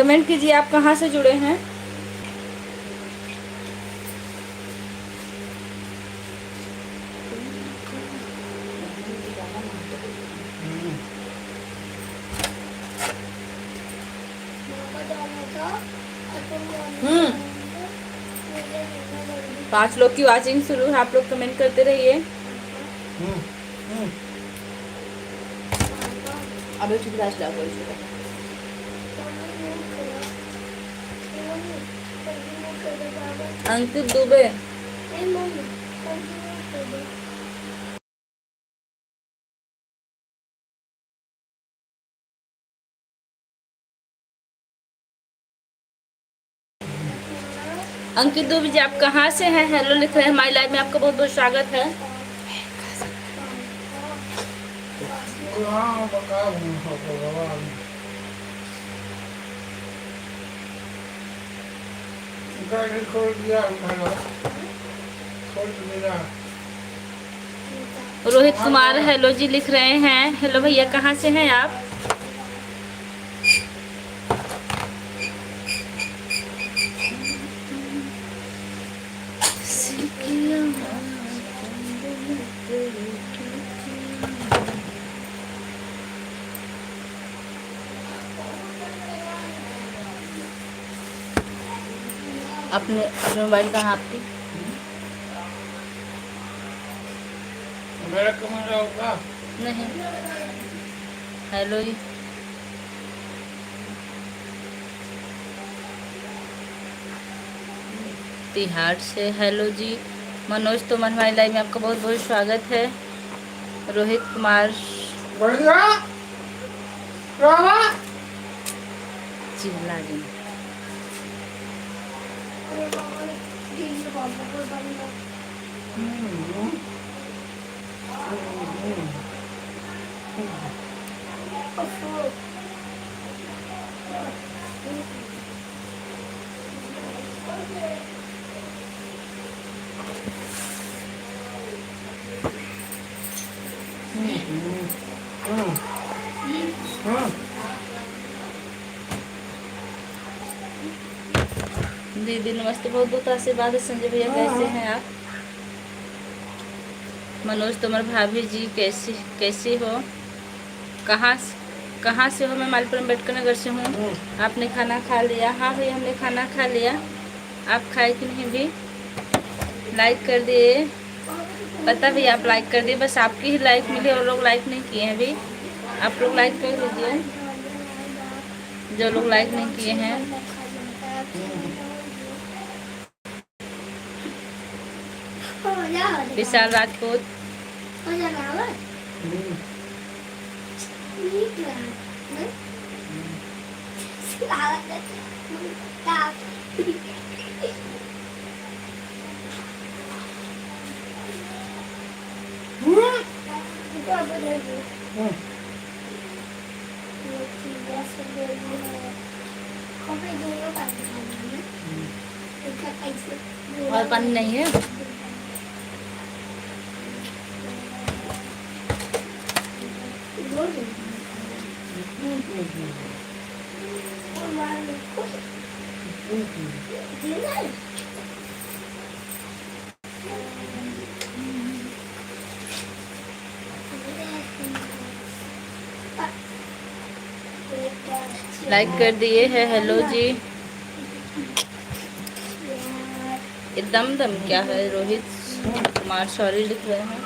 Comment कीजिए आप कहाँ से जुड़े हैं। हम्म 5 लोग की वॉचिंग शुरू है, आप लोग कमेंट करते रहिए। अभी अंकित दुबे। अंकित दुबे जी आप कहाँ से हैं? हेलो लिख रहे हैं। हमारी लाइव में आपका बहुत बहुत स्वागत है। रोहित कुमार हेलो जी लिख रहे हैं। हेलो भैया कहाँ से हैं आप? अपने मोबाइल कहाँ आपकी? मेरा कैमरा होगा नहीं। हेलो जी तिहाड़ से हेलो जी। मनोज तोमर हमारी लाइव में आपका बहुत बहुत स्वागत है। रोहित कुमार चिल्ला जी। दीदी नमस्ते, बहुत बहुत आशीर्वाद है। संजय भैया कैसे हैं आप? मनोज तोमर भाभी जी कैसी हो? कहाँ से हो? मैं मालपुर अम्बेडकर नगर से हूँ। आपने खाना खा लिया? हाँ भैया हमने खाना खा लिया। आप खाए कि नहीं? भी लाइक कर दिए। पता भैया आप लाइक कर दिए, बस आपकी ही लाइक मिली और लोग लाइक नहीं किए हैं। अभी आप लोग लाइक कर दीजिए जो लोग लाइक नहीं किए हैं। विशाल राजपूत और पानी नहीं है। लाइक कर दिए है। हेलो जी एकदम दम क्या है? रोहित कुमार सॉरी लिख रहे हैं,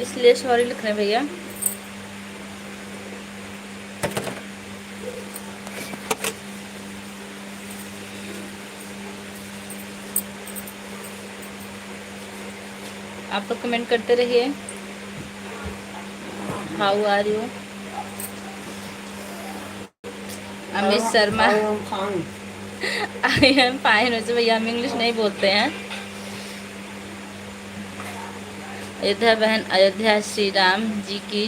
इसलिए सॉरी लिख रहे हैं भैया। आप लोग कमेंट करते रहिए। How are you? Amit Sharma I am fine. वैसे भैया हम इंग्लिश नहीं बोलते हैं। अयोध्या बहन अयोध्या श्री राम जी की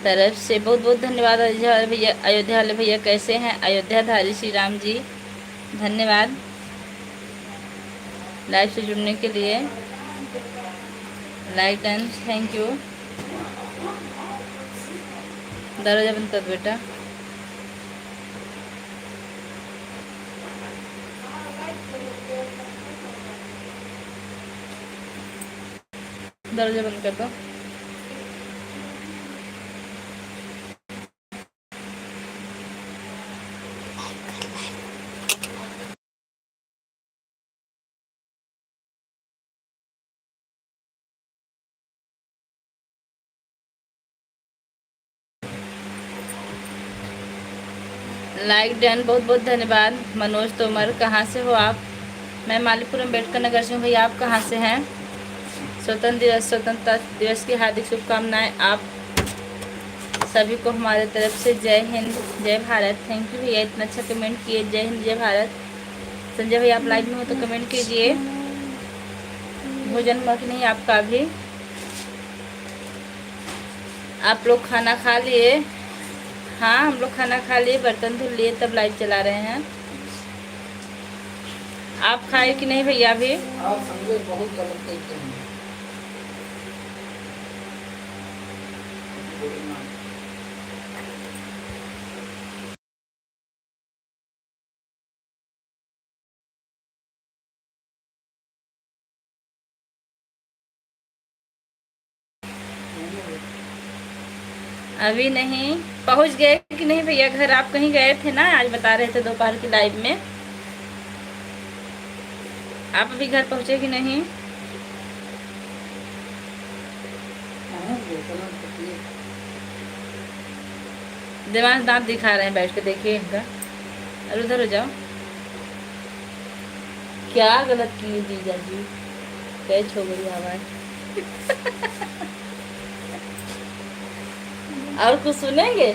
तरफ से बहुत बहुत धन्यवाद। अयोध्या भैया, अयोध्या वाले भैया कैसे हैं? अयोध्या धारी श्री राम जी धन्यवाद लाइव से जुड़ने के लिए। Like and thank you. दरवाजा बंद कर बेटा। दरवाजा बंद कर दो। लाइक डन, बहुत बहुत धन्यवाद। मनोज तोमर, कहाँ से हो आप? मैं मालीपुर अम्बेडकर नगर से हूँ। भैया आप कहाँ से हैं? स्वतंत्रता दिवस की हार्दिक शुभकामनाएं आप सभी को हमारे तरफ से। जय हिंद, जय भारत। थैंक यू भैया, इतना अच्छा कमेंट किए। जय हिंद, जय भारत। संजय भैया आप लाइव में हो तो कमेंट कीजिए। भोजन हुआ कि नहीं आपका? भी आप लोग खाना खा लिए? हाँ, हम लोग खाना खा लिए, बर्तन धुल लिए, तब लाइव चला रहे हैं। आप खाए कि नहीं भैया? भी आप समझे बहुत गलत कहते हैं। अभी नहीं। पहुंच गए कि नहीं भैया घर? आप कहीं गए थे ना, आज बता रहे थे दोपहर की लाइव में। आप अभी घर पहुंचे कि नहीं? दिमाग दांत दिखा रहे हैं बैठ के, देखिए इनका। अरे उधर हो जाओ। क्या गलत की जीजा जी? कैच हो गई आवाज। और कुछ सुनेंगे?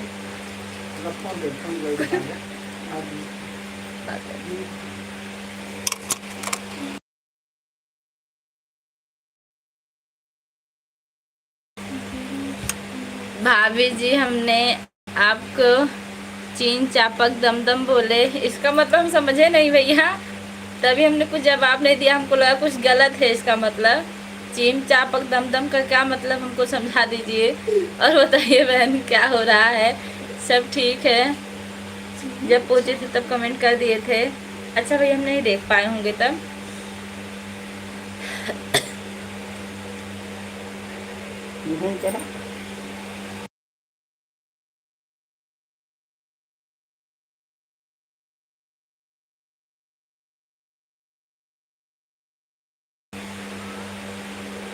भाभी जी, हमने आपको चीन चापक दमदम बोले, इसका मतलब हम समझे नहीं भैया, तभी हमने कुछ जवाब नहीं दिया। हमको लगा कुछ गलत है इसका मतलब। चीन चापक दमदम का क्या मतलब, हमको समझा दीजिए। और बताइए बहन क्या हो रहा है? सब ठीक है? जब पहुँचे थे तब कमेंट कर दिए थे। अच्छा भैया, हम नहीं देख पाए होंगे तब।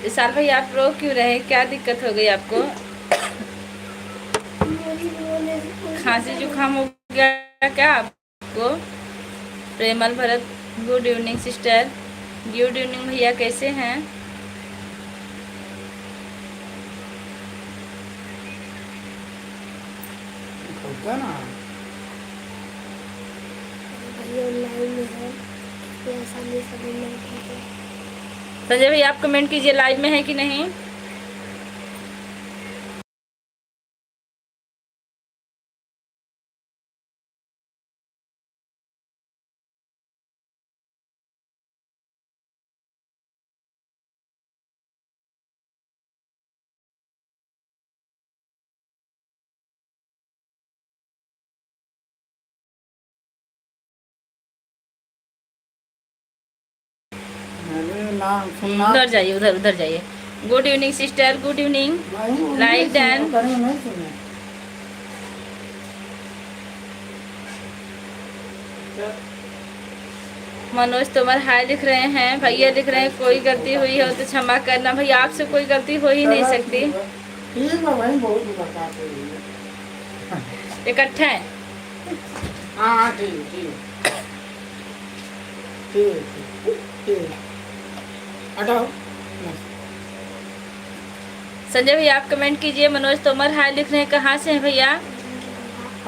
इस साल भैया आप रो क्यों रहे? क्या दिक्कत हो गई आपको? खांसी जुकाम हो गया क्या आपको? Premal Bharat, good evening sister. Good evening भैया, कैसे हैं? संजय भैया आप कमेंट कीजिए, लाइव में है कि नहीं? उधर जाइए, उधर उधर जाइए। Good evening sister, good evening. Like done. Manoj Tomar hi लिख रहे हैं। भैया लिख रहे हैं कोई गलती हुई हो तो क्षमा करना। भैया आपसे कोई गलती हो ही नहीं सकती। इकट्ठा है। हाँ ठीक ठीक ठीक। हटाओ। संजय भैया आप कमेंट कीजिए। मनोज तोमर हाय लिख रहे हैं, कहाँ से हैं भैया?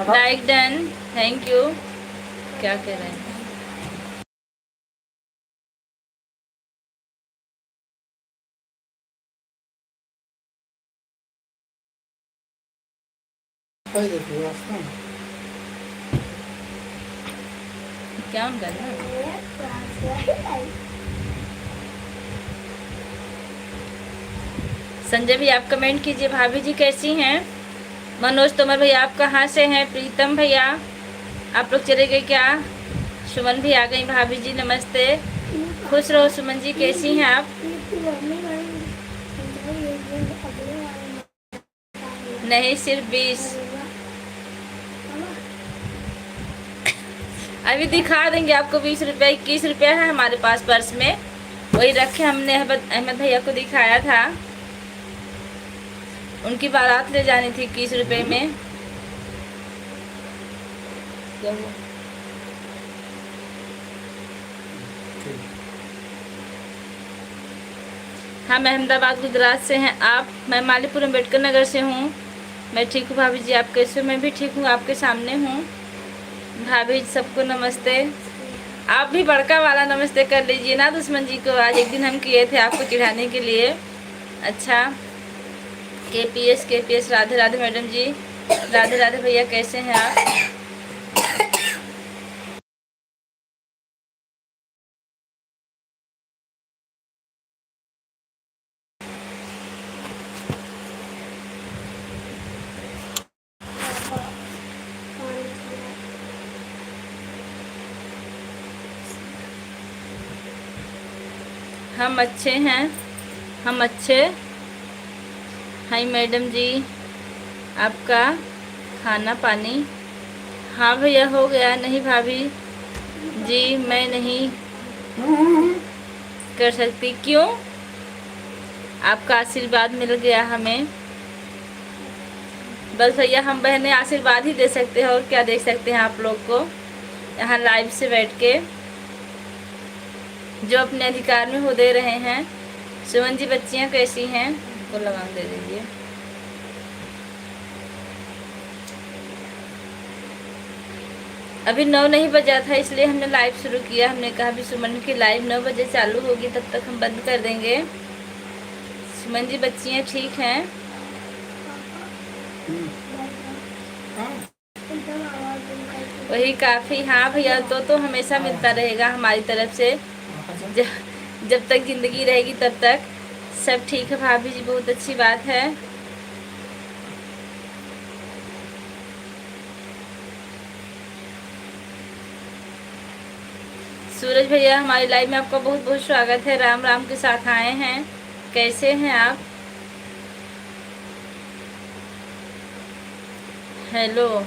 Like done, thank you. क्या कह रहे हैं? क्या उनका ना? संजय भी आप कमेंट कीजिए। भाभी जी कैसी हैं? मनोज तोमर भैया आप कहाँ से हैं? प्रीतम भैया आप लोग चले गए क्या? सुमन भी आ गई। भाभी जी नमस्ते, खुश रहो। सुमन जी कैसी हैं आप? नहीं, सिर्फ 20। अभी दिखा देंगे आपको। 20 रुपये, 21 रुपये है हमारे पास पर्स में, वही रखे। हमने अहमद भैया को दिखाया था, उनकी बारात ले जानी थी 21 रुपये में। हम अहमदाबाद गुजरात से हैं आप। मैं मालीपुर अम्बेडकर नगर से हूँ। मैं ठीक हूँ भाभी जी, आप कैसे हो? मैं भी ठीक हूँ, आपके सामने हूँ। भाभी सबको नमस्ते। आप भी बड़का वाला नमस्ते कर लीजिए ना दुश्मन जी को। आज एक दिन हम किए थे आपको चिढ़ाने के लिए। अच्छा, केपीएस राधे राधे मैडम जी, राधे राधे भैया, कैसे हैं आप? हम अच्छे हैं, हम अच्छे। हाय मैडम जी, आपका खाना पानी? हाँ भैया हो गया। नहीं भाभी जी, मैं नहीं कर सकती। क्यों? आपका आशीर्वाद मिल गया हमें। बस भैया हम बहनें आशीर्वाद ही दे सकते हैं, और क्या दे सकते हैं आप लोग को यहाँ लाइव से बैठ के, जो अपने अधिकार में हो दे रहे हैं। सुमन जी, बच्चियाँ कैसी हैं? को लगा दे दीजिए। अभी 9 नहीं बजा था, इसलिए हमने लाइव शुरू किया। हमने कहा अभी सुमन की लाइव 9 बजे चालू होगी, तब तक हम बंद कर देंगे। सुमन जी, बच्चियाँ ठीक हैं? वही काफ़ी। हाँ भैया, तो हमेशा मिलता रहेगा हमारी तरफ से, जब तक ज़िंदगी रहेगी तब तक। सब ठीक है भाभी जी, बहुत अच्छी बात है। सूरज भैया, हमारी लाइव में आपका बहुत बहुत स्वागत है। राम राम के साथ आए हैं, कैसे हैं आप? हेलो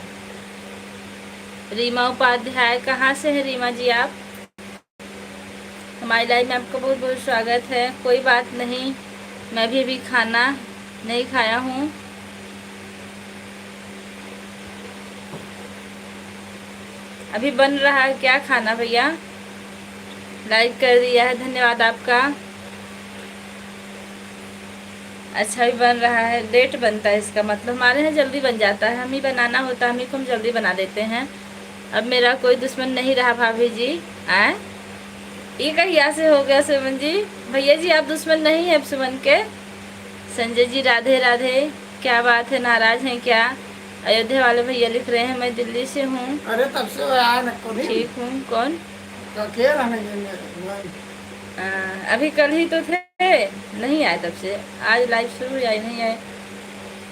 रीमा उपाध्याय, कहाँ से है रीमा जी आप? हमारी लाइव में आपका बहुत बहुत स्वागत है। कोई बात नहीं, मैं भी अभी खाना नहीं खाया हूँ। अभी बन रहा है क्या खाना भैया? लाइक कर दिया है, धन्यवाद आपका। अच्छा, भी बन रहा है। लेट बनता है इसका मतलब, हमारे यहाँ जल्दी बन जाता है। हम ही बनाना होता है, हम ही को हम जल्दी बना देते हैं। अब मेरा कोई दुश्मन नहीं रहा भाभी जी। आए, ये कहिया से हो गया सुमन जी? भैया जी आप दुश्मन नहीं है अब सुमन के। संजय जी, राधे राधे। क्या बात है, नाराज हैं क्या? अयोध्या वाले भैया लिख रहे हैं मैं दिल्ली से हूँ। अरे तब से आया न कोई। ठीक हूँ। कौन? अभी कल ही तो थे, नहीं आए तब से। आज लाइव शुरू आए नहीं आए,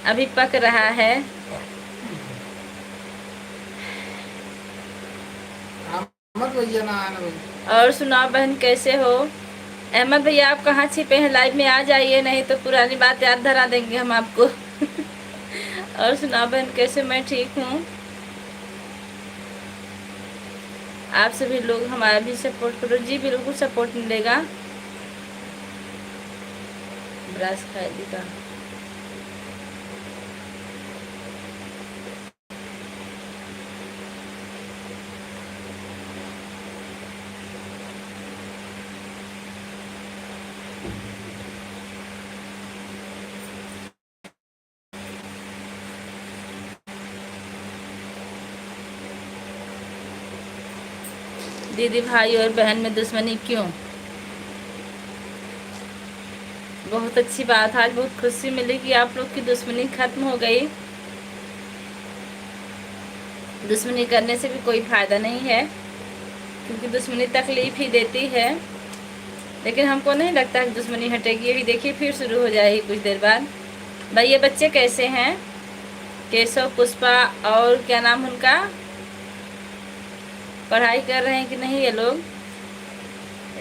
अभी पक रहा है। और सुनाओ बहन, कैसे हो? अहमद भैया आप कहाँ छिपे हैं? लाइव में आ जाइए, नहीं तो पुरानी बात याद धरा देंगे हम आपको। और सुनाओ बहन, कैसे? मैं ठीक हूँ। आप सभी लोग हमारा भी सपोर्ट करो जी, बिल्कुल सपोर्ट मिलेगा। ब्रश खाई का दीदी भाई और बहन में दुश्मनी क्यों? बहुत अच्छी बात, आज बहुत खुशी मिली कि आप लोग की दुश्मनी खत्म हो गई। दुश्मनी करने से भी कोई फायदा नहीं है, क्योंकि दुश्मनी तकलीफ ही देती है। लेकिन हमको नहीं लगता कि दुश्मनी हटेगी। अभी देखिए फिर शुरू हो जाएगी कुछ देर बाद। भाई ये बच्चे कैसे हैं? केशव, पुष्पा और क्या नाम उनका, पढ़ाई कर रहे हैं कि नहीं ये लोग?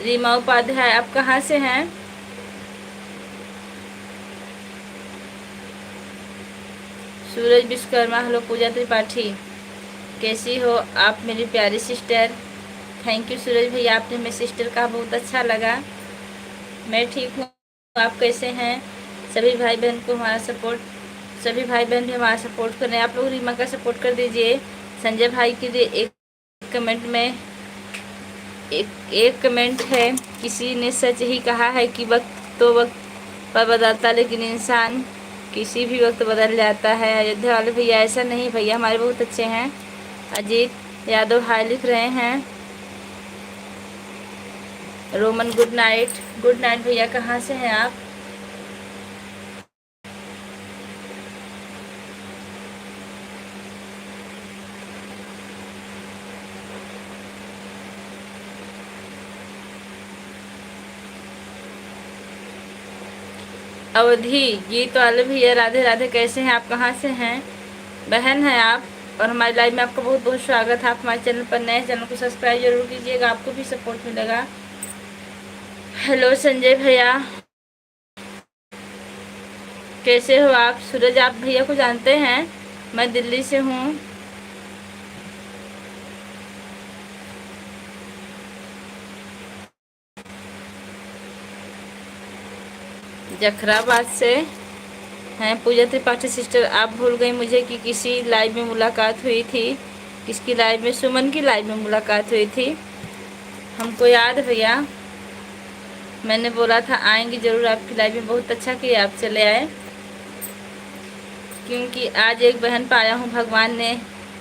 रीमा उपाध्याय, आप कहाँ से हैं? सूरज विश्वकर्मा, हेलो पूजा त्रिपाठी, कैसी हो आप मेरी प्यारी सिस्टर। थैंक यू सूरज भैया, आपने मेरी सिस्टर का बहुत अच्छा लगा। मैं ठीक हूँ, आप कैसे हैं। सभी भाई बहन को हमारा सपोर्ट, सभी भाई बहन भी हमारा सपोर्ट कर रहे हैं। आप लोग रीमा का सपोर्ट कर दीजिए। संजय भाई के लिए एक कमेंट में एक कमेंट है, किसी ने सच ही कहा है कि वक्त तो वक्त पर बदलता, लेकिन इंसान किसी भी वक्त बदल जाता है। अयोध्या वाले भैया ऐसा नहीं भैया, हमारे बहुत अच्छे हैं। अजीत यादव हाय लिख रहे हैं। रोमन गुड नाइट भैया, कहाँ से हैं आप। अवधि गीत वाले भैया राधे राधे, कैसे हैं आप, कहाँ से हैं बहन हैं आप। और हमारी लाइव में आपका बहुत बहुत स्वागत है। आप हमारे चैनल पर नए, चैनल को सब्सक्राइब जरूर कीजिएगा, आपको भी सपोर्ट मिलेगा। हेलो संजय भैया, कैसे हो आप। सूरज आप भैया को जानते हैं, मैं दिल्ली से हूँ। जखराबाद से हैं पूजा त्रिपाठी सिस्टर। आप भूल गई मुझे कि किसी लाइव में मुलाकात हुई थी, किसकी लाइव में, सुमन की लाइव में मुलाकात हुई थी। हमको याद है भैया, मैंने बोला था आएंगे ज़रूर आपकी लाइव में। बहुत अच्छा किया आप चले आए, क्योंकि आज एक बहन पाया हूँ, भगवान ने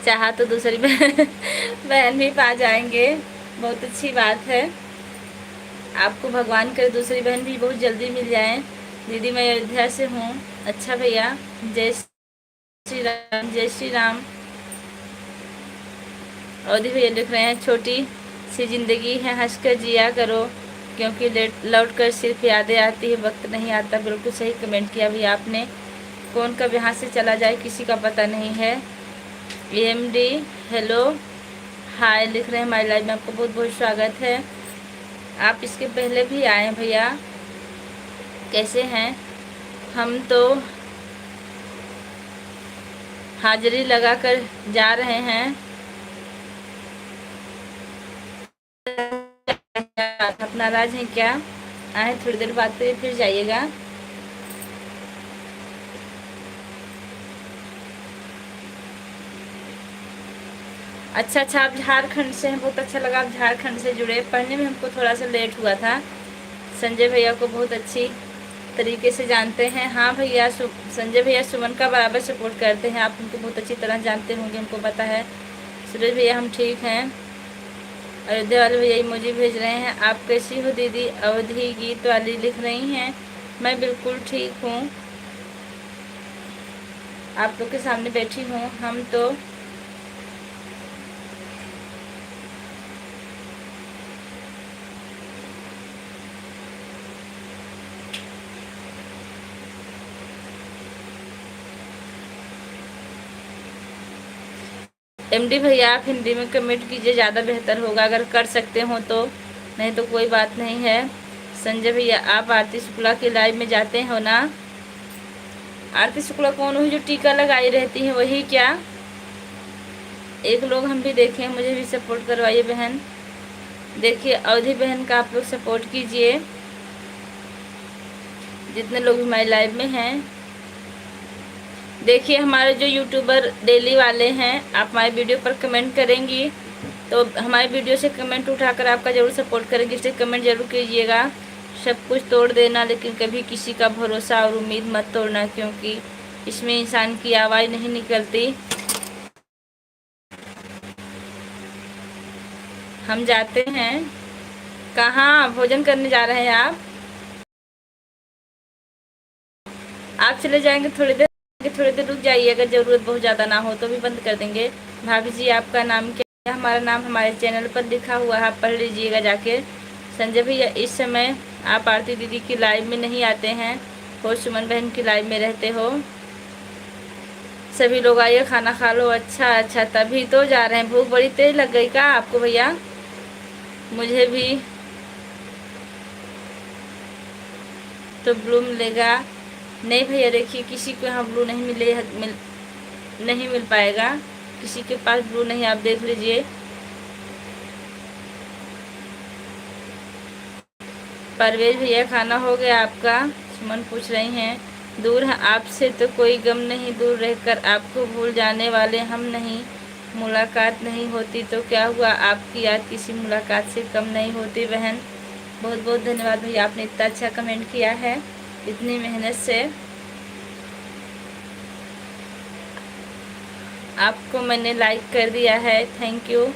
चाहा तो दूसरी बहन भी पा जाएंगे। बहुत अच्छी बात है, आपको भगवान करे दूसरी बहन भी बहुत जल्दी मिल जाए। दीदी मैं अयोध्या से हूँ। अच्छा भैया, जय श्री राम, जय श्री राम। अवधि भैया लिख रहे हैं, छोटी सी जिंदगी है, हंसकर जिया करो, क्योंकि लौट कर सिर्फ यादें आती है, वक्त नहीं आता। बिल्कुल सही कमेंट किया भैया आपने। कौन कब यहाँ से चला जाए किसी का पता नहीं है। AMD हेलो हाय लिख रहे हैं, हमारी लाइव में आपको बहुत बहुत स्वागत है। आप इसके पहले भी आए हैं भैया, कैसे हैं। हम तो हाजिरी लगा कर जा रहे हैं। आप नाराज हैं क्या, आए थोड़ी देर बाद फिर जाइएगा। अच्छा आप झारखंड से हैं, बहुत अच्छा लगा आप झारखंड से जुड़े। पढ़ने में हमको थोड़ा सा लेट हुआ था। संजय भैया को बहुत अच्छी तरीके से जानते हैं। हाँ भैया, संजय भैया सुमन का बराबर सपोर्ट करते हैं, आप उनको बहुत अच्छी तरह जानते होंगे, हमको पता है। सूरज भैया हम ठीक हैं। अयोध्या वाले भैया इमोजी भेज रहे हैं। आप कैसी हो दीदी। अवधि गीत वाली लिख रही हैं, मैं बिल्कुल ठीक हूँ, आप लोग के सामने बैठी हूँ। हम तो MD भैया आप हिंदी में कमेंट कीजिए, ज़्यादा बेहतर होगा अगर कर सकते हो तो, नहीं तो कोई बात नहीं है। संजय भैया आप आरती शुक्ला की लाइव में जाते हो ना। आरती शुक्ला कौन हुई जो टीका लगाई रहती है, वही क्या। एक लोग हम भी देखें, मुझे भी सपोर्ट करवाइए बहन। देखिए अवधि बहन का आप लोग सपोर्ट कीजिए, जितने लोग हमारी लाइव में हैं। देखिए हमारे जो यूट्यूबर डेली वाले हैं, आप हमारे वीडियो पर कमेंट करेंगी तो हमारे वीडियो से कमेंट उठाकर आपका ज़रूर सपोर्ट करेंगे, इसलिए कमेंट जरूर कीजिएगा। सब कुछ तोड़ देना, लेकिन कभी किसी का भरोसा और उम्मीद मत तोड़ना, क्योंकि इसमें इंसान की आवाज़ नहीं निकलती। हम जाते हैं, कहाँ भोजन करने जा रहे हैं आप चले जाएंगे थोड़ी देर रुक जाइए, अगर ज़रूरत बहुत ज़्यादा ना हो तो भी बंद कर देंगे। भाभी जी आपका नाम क्या है। हमारा नाम हमारे चैनल पर लिखा हुआ है, आप पढ़ लीजिएगा जाके। संजय भैया इस समय आप आरती दीदी की लाइव में नहीं आते हैं, हो सुमन बहन की लाइव में रहते हो। सभी लोग आइए खाना खा लो। अच्छा तभी तो जा रहे हैं। भूख बड़ी तेज लग गई क्या आपको भैया। मुझे भी तो ब्लू मिलेगा। नहीं भैया देखिए, किसी को यहाँ ब्लू नहीं नहीं मिल पाएगा, किसी के पास ब्लू नहीं। आप देख लीजिए। परवेज भैया खाना हो गया आपका? सुमन पूछ रही हैं। दूर है आपसे तो कोई गम नहीं, दूर रहकर आपको भूल जाने वाले हम नहीं। मुलाकात नहीं होती तो क्या हुआ, आपकी याद किसी मुलाकात से कम नहीं होती बहन। बहुत बहुत धन्यवाद भैया, आपने इतना अच्छा कमेंट किया है इतनी मेहनत से। आपको मैंने लाइक कर दिया है, थैंक यू।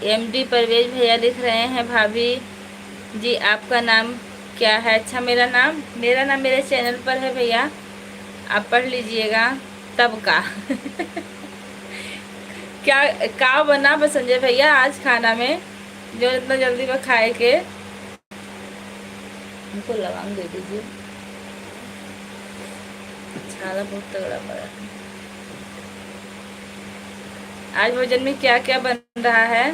एमडी परवेज भैया लिख रहे हैं भाभी जी आपका नाम क्या है? अच्छा, मेरा नाम मेरे चैनल पर है भैया, आप पढ़ लीजिएगा तब का। क्या बना संजय भैया आज खाना में जो इतना जल्दी वो खाए के? उनको लवंग दे दीजिए, छाला बहुत तगड़ा पड़ा। आज भोजन में क्या क्या बन रहा है?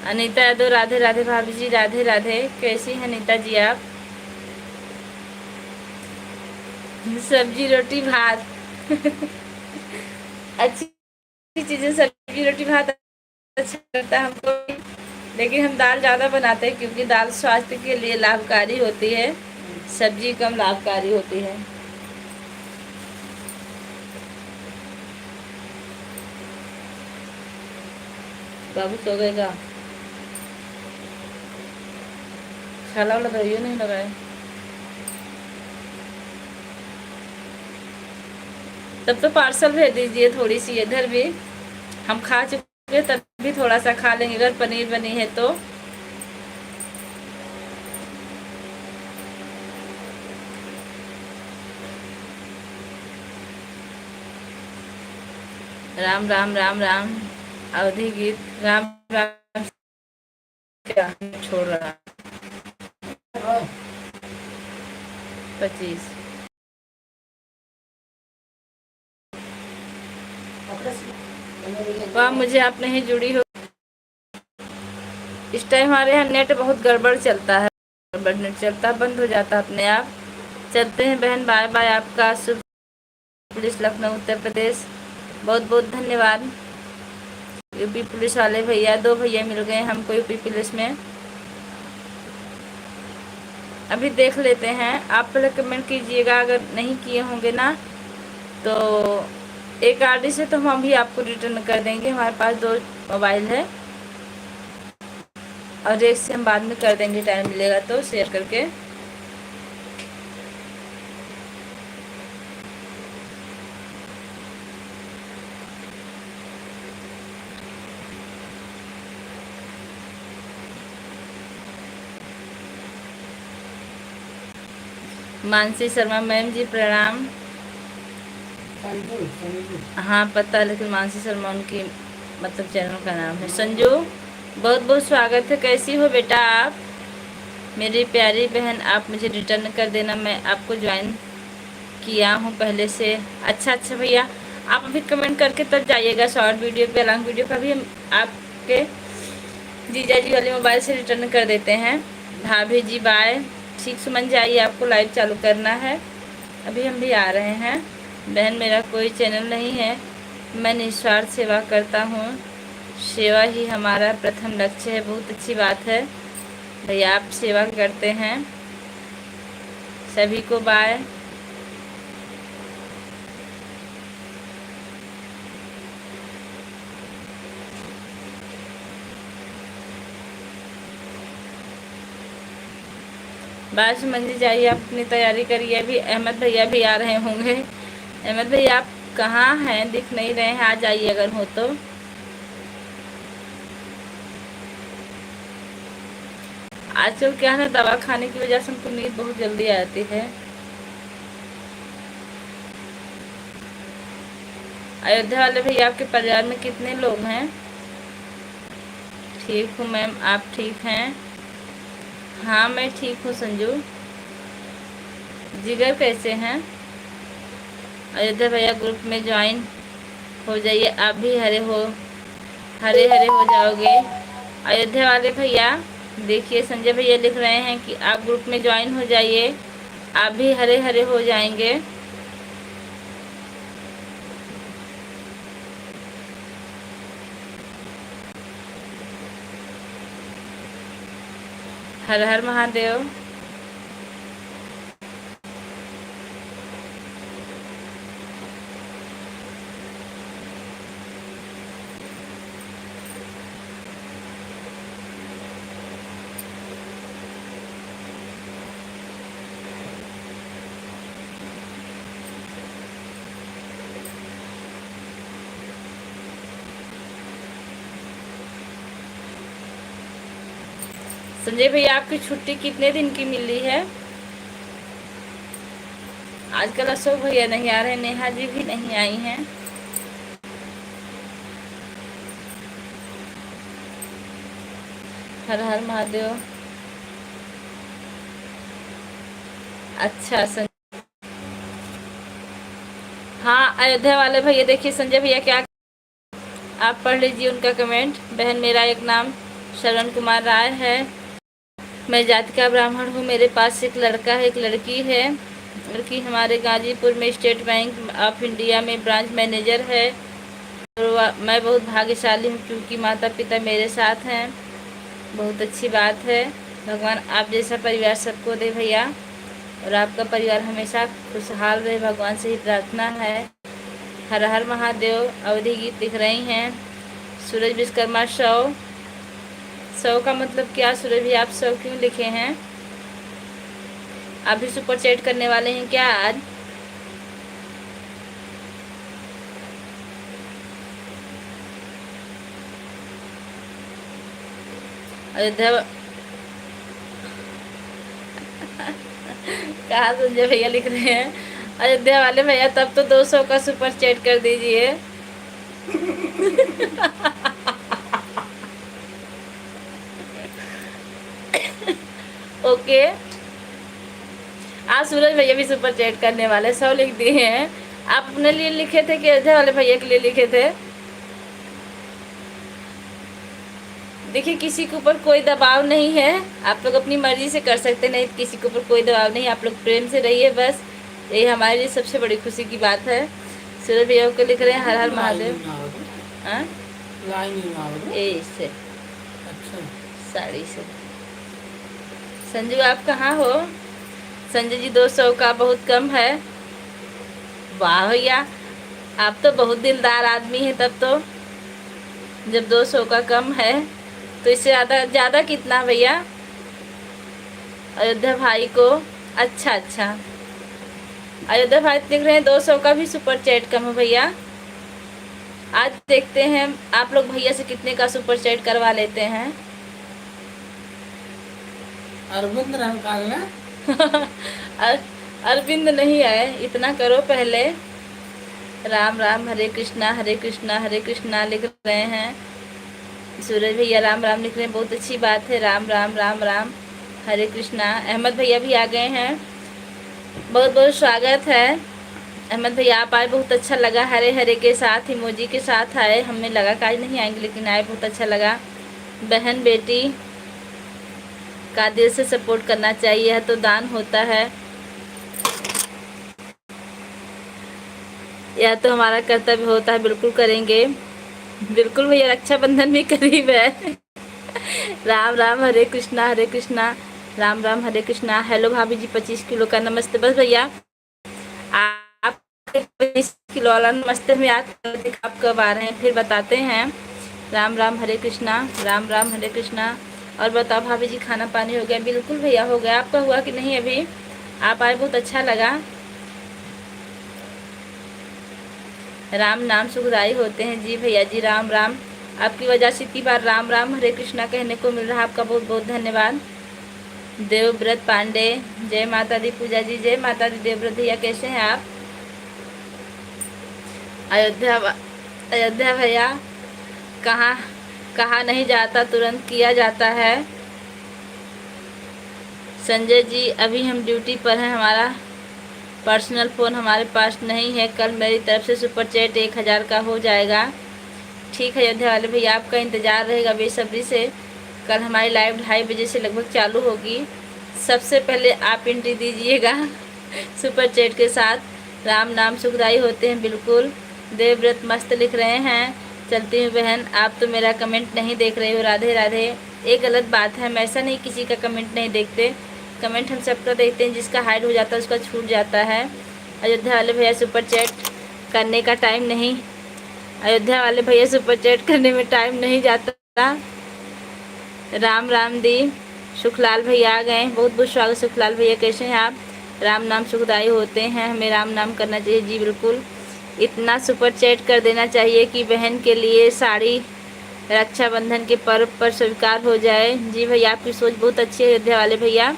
अनीता यादव, राधे राधे भाभी जी, राधे राधे। कैसी हैं अनीता जी आप? सब्जी रोटी भात। अच्छी चीजें, सब्जी रोटी भात अच्छा लगता है हमको, लेकिन हम दाल ज़्यादा बनाते हैं क्योंकि दाल स्वास्थ्य के लिए लाभकारी होती है, सब्जी कम लाभकारी होती है। बाबू सो गएगा? खाला वाला दवाइयों नहीं लगाए? तब तो पार्सल भेज दीजिए थोड़ी सी इधर भी, हम खा चुके तब भी थोड़ा सा खा लेंगे अगर पनीर बनी है तो। राम राम राम राम। अवधि गीत राम राम क्या छोड़ रहा? 25 वाह, मुझे आप नहीं जुड़ी हो। इस टाइम हमारे यहाँ नेट बहुत गड़बड़ चलता है, गड़बड़ नेट चलता है, बंद हो जाता है अपने आप। चलते हैं बहन, बाय बाय। आपका शुभ पुलिस लखनऊ उत्तर प्रदेश, बहुत बहुत धन्यवाद। यूपी पुलिस वाले भैया, 2 भैया मिल गए हमको यूपी पुलिस में। अभी देख लेते हैं, आप पहले कमेंट कीजिएगा अगर नहीं किए होंगे ना तो। एक आरडी से तो हम भी आपको रिटर्न कर देंगे, हमारे पास 2 मोबाइल है, और एक से हम बाद में कर देंगे, टाइम मिलेगा तो शेयर करके। मानसी शर्मा मैम जी प्रणाम। हाँ पता है, लेकिन मानसी शर्मा उनकी मतलब चैनल का नाम है। संजू, बहुत बहुत स्वागत है। कैसी हो बेटा आप? मेरी प्यारी बहन, आप मुझे रिटर्न कर देना, मैं आपको ज्वाइन किया हूँ पहले से। अच्छा भैया, आप अभी कमेंट करके तब जाइएगा। शॉर्ट वीडियो पे, लॉन्ग वीडियो का भी हम आपके जीजा जी वाले मोबाइल से रिटर्न कर देते हैं। भाभी जी बाय। ठीक सुमन जी, आइए, आपको लाइव चालू करना है, अभी हम भी आ रहे हैं। बहन, मेरा कोई चैनल नहीं है, मैं निस्वार्थ सेवा करता हूँ, सेवा ही हमारा प्रथम लक्ष्य है। बहुत अच्छी बात है भैया, आप सेवा करते हैं। सभी को बाय। बाय सुमन जी, जाइए आप अपनी तैयारी करिए। अभी अहमद भैया भी आ रहे होंगे। अहमद भैया आप कहाँ हैं, दिख नहीं रहे हैं, आ जाइए अगर हो तो। आजकल क्या है, दवा खाने की वजह से हमको नींद बहुत जल्दी आती है। अयोध्या वाले भैया, आपके परिवार में कितने लोग हैं? ठीक हूँ मैम, आप ठीक हैं? हाँ मैं ठीक हूँ संजू। जिगर कैसे हैं? अयोध्या भैया ग्रुप में ज्वाइन हो जाइए, आप भी हरे हरे हो जाओगे। अयोध्या वाले भैया देखिए, संजय भैया लिख रहे हैं कि आप ग्रुप में ज्वाइन हो जाइए, आप भी हरे हरे हो जाएंगे। हर हर महादेव। संजय भैया आपकी छुट्टी कितने दिन की मिली है? आजकल अशोक भैया नहीं आ रहे, नेहा जी भी नहीं आई हैं। हर हर महादेव। अच्छा हाँ अयोध्या वाले भैया देखिए, संजय भैया क्या, आप पढ़ लीजिए उनका कमेंट। बहन मेरा एक नाम शरण कुमार राय है, मैं जाति का ब्राह्मण हूँ, मेरे पास एक लड़का है एक लड़की है। लड़की हमारे गाजीपुर में स्टेट बैंक ऑफ इंडिया में ब्रांच मैनेजर है। और मैं बहुत भाग्यशाली हूँ क्योंकि माता पिता मेरे साथ हैं। बहुत अच्छी बात है। भगवान आप जैसा परिवार सबको दे भैया, और आपका परिवार हमेशा खुशहाल रहे, भगवान से ही प्रार्थना है। हर हर महादेव। अवधि गीत लिख रही हैं। सूरज विश्वकर्मा 100 का मतलब क्या? सूरज भी आप 100 क्यों लिखे हैं? आप भी सुपर चैट करने वाले हैं क्या आज? अयोध्या कहा संजय भैया लिख रहे हैं। अयोध्या वाले भैया तब तो 200 का सुपर चैट कर दीजिए। ओके, आज सूरज भैया भी सुपर चैट करने वाले, 100 लिख दिए हैं। आप अपने लिए लिखे थे कि अयोध्या वाले भैया के लिए लिखे थे? देखिए किसी के ऊपर कोई दबाव नहीं है, आप लोग अपनी मर्जी से कर सकते, नहीं किसी के ऊपर कोई दबाव नहीं, आप लोग प्रेम से रहिए बस, यही हमारे लिए सबसे बड़ी खुशी की बात है। सूरज भैया को लिख रहे हैं हर हर महादेव। से अच्छा साड़ी से। संजू आप कहाँ हो? संजय जी 200 का बहुत कम है। वाह भैया, आप तो बहुत दिलदार आदमी हैं। तब तो जब 200 का कम है तो इससे ज़्यादा कितना भैया? अयोध्या भाई को अच्छा, अयोध्या भाई लिख रहे हैं 200 का भी सुपर चैट कम है भैया। आज देखते हैं आप लोग भैया से कितने का सुपर चैट करवा लेते हैं। अरविंद रंकाल अरविंद नहीं है, इतना करो पहले। राम राम हरे कृष्णा हरे कृष्णा लिख रहे हैं। सूरज भैया राम राम लिख रहे हैं, बहुत अच्छी बात है। राम राम राम राम हरे कृष्णा। अहमद भैया भी आ गए हैं, बहुत बहुत स्वागत है। अहमद भैया आप आए, बहुत अच्छा लगा। हरे हरे के साथ इमोजी के साथ आए, हमें लगा कि आज नहीं आएंगे लेकिन आए, बहुत अच्छा लगा। बहन बेटी का दिल से सपोर्ट करना चाहिए, यह तो दान होता है, यह तो हमारा कर्तव्य होता है, बिल्कुल करेंगे। बिल्कुल भैया, रक्षाबंधन भी करीब है। राम राम हरे कृष्णा राम राम हरे कृष्णा। हेलो भाभी जी 25 किलो का नमस्ते। बस भैया आप 25 किलो वाला नमस्ते में आज आप कब आ रहे हैं फिर बताते हैं। राम राम हरे कृष्णा और बताओ भाभी जी खाना पानी हो गया? बिल्कुल भैया हो गया, आपका हुआ कि नहीं? अभी आप आए, बहुत अच्छा लगा। राम नाम सुखदाई होते हैं जी भैया जी। राम राम, आपकी वजह से इतनी बार राम राम हरे कृष्णा कहने को मिल रहा है, आपका बहुत बहुत धन्यवाद। देवव्रत पांडे जय माता दी। पूजा जी जय माता दी। देवव्रत भैया कैसे हैं आप? अयोध्या भैया कहाँ नहीं जाता, तुरंत किया जाता है। संजय जी अभी हम ड्यूटी पर हैं, हमारा पर्सनल फ़ोन हमारे पास नहीं है, कल मेरी तरफ से सुपर चैट 1000 का हो जाएगा। ठीक है अयोध्या वाले भैया, आपका इंतज़ार रहेगा बेसब्री से। कल हमारी लाइव 2:30 बजे से लगभग चालू होगी। सबसे पहले आप एंट्री दीजिएगा सुपर चैट के साथ। राम नाम सुखदाई होते हैं बिल्कुल। देवव्रत मस्त लिख रहे हैं। चलती हूँ बहन, आप तो मेरा कमेंट नहीं देख रहे हो, राधे राधे। ये गलत बात है, हम ऐसा नहीं किसी का कमेंट नहीं देखते। कमेंट हम सबका देखते हैं, जिसका हाइड हो जाता है उसका छूट जाता है। अयोध्या वाले भैया सुपर चैट करने का टाइम नहीं, अयोध्या वाले भैया सुपर चैट करने में टाइम नहीं जाता। राम राम दी। सुखलाल भैया आ गए, बहुत बहुत स्वागत। सुखलाल भैया कैसे हैं आप? राम नाम सुखदाई होते हैं, हमें राम नाम करना चाहिए। जी बिल्कुल, इतना सुपर चैट कर देना चाहिए कि बहन के लिए साड़ी रक्षाबंधन के पर्व पर स्वीकार हो जाए। जी भैया, आपकी सोच बहुत अच्छी है अयोध्या वाले भैया।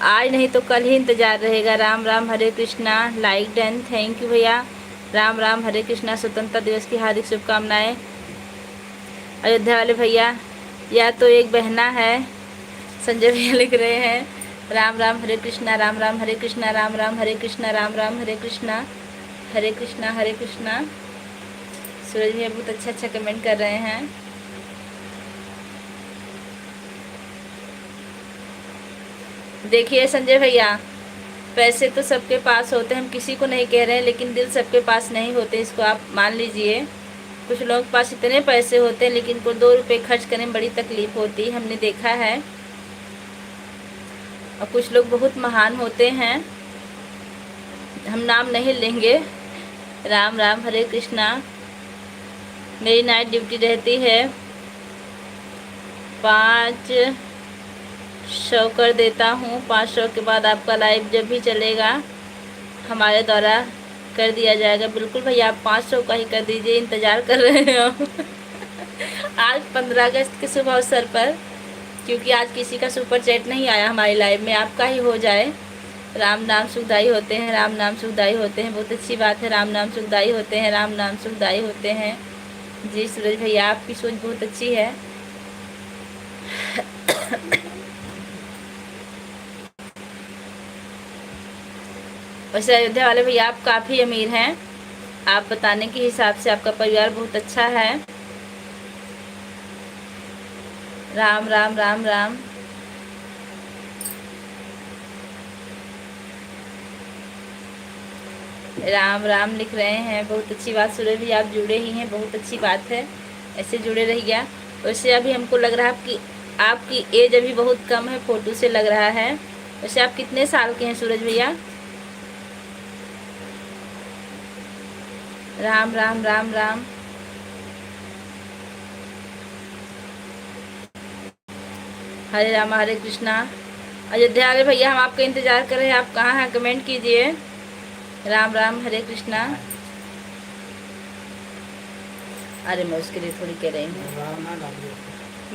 आज नहीं तो कल ही इंतज़ार रहेगा। Ram Ram Hare Krishna, like done, thank you भैया। राम राम हरे कृष्णा, स्वतंत्रता दिवस की हार्दिक शुभकामनाएं। अयोध्या वाले भैया, या तो एक बहना है, संजय भैया लिख रहे हैं। राम राम हरे कृष्णा, राम राम हरे कृष्णा, राम राम हरे कृष्णा, राम राम हरे कृष्णा, हरे कृष्णा हरे कृष्णा। सूरज भैया बहुत अच्छा अच्छा कमेंट कर रहे हैं। देखिए संजय भैया, पैसे तो सबके पास होते हैं, हम किसी को नहीं कह रहे हैं, लेकिन दिल सबके पास नहीं होते, इसको आप मान लीजिए। कुछ लोगों के पास इतने पैसे होते हैं लेकिन को 2 रुपये खर्च करने में बड़ी तकलीफ होती है, हमने देखा है। और कुछ लोग बहुत महान होते हैं, हम नाम नहीं लेंगे। राम राम हरे कृष्णा। मेरी नाइट ड्यूटी रहती है, 500 कर देता हूँ। 500 के बाद आपका लाइव जब भी चलेगा हमारे द्वारा कर दिया जाएगा। बिल्कुल भैया, आप 500 का ही कर दीजिए, इंतज़ार कर रहे हैं हम आज 15 अगस्त के शुभ अवसर पर, क्योंकि आज किसी का सुपर चैट नहीं आया हमारी लाइव में, आपका ही हो जाए। राम नाम सुखदाई होते हैं, राम नाम सुखदाई होते हैं, बहुत अच्छी बात है। राम नाम सुखदाई होते हैं, राम नाम सुखदाई होते हैं। जी सूरज भैया, आपकी सोच बहुत अच्छी है। वैसे अयोध्या वाले भैया, आप काफ़ी अमीर हैं, आप बताने के हिसाब से आपका परिवार बहुत अच्छा है। राम राम राम राम। राम राम लिख रहे हैं, बहुत अच्छी बात। सूरज भैया आप जुड़े ही हैं, बहुत अच्छी बात है, ऐसे जुड़े रहिए। वैसे अभी हमको लग रहा है कि आपकी एज अभी बहुत कम है, फ़ोटो से लग रहा है। वैसे आप कितने साल के हैं सूरज भैया? राम राम राम राम। हरे राम हरे कृष्णा। अयोध्या वाले भैया, हम आपका इंतज़ार कर रहे हैं, आप कहाँ हैं? कमेंट कीजिए। राम राम हरे कृष्णा। अरे मैं उसके लिए थोड़ी कह रही हूँ,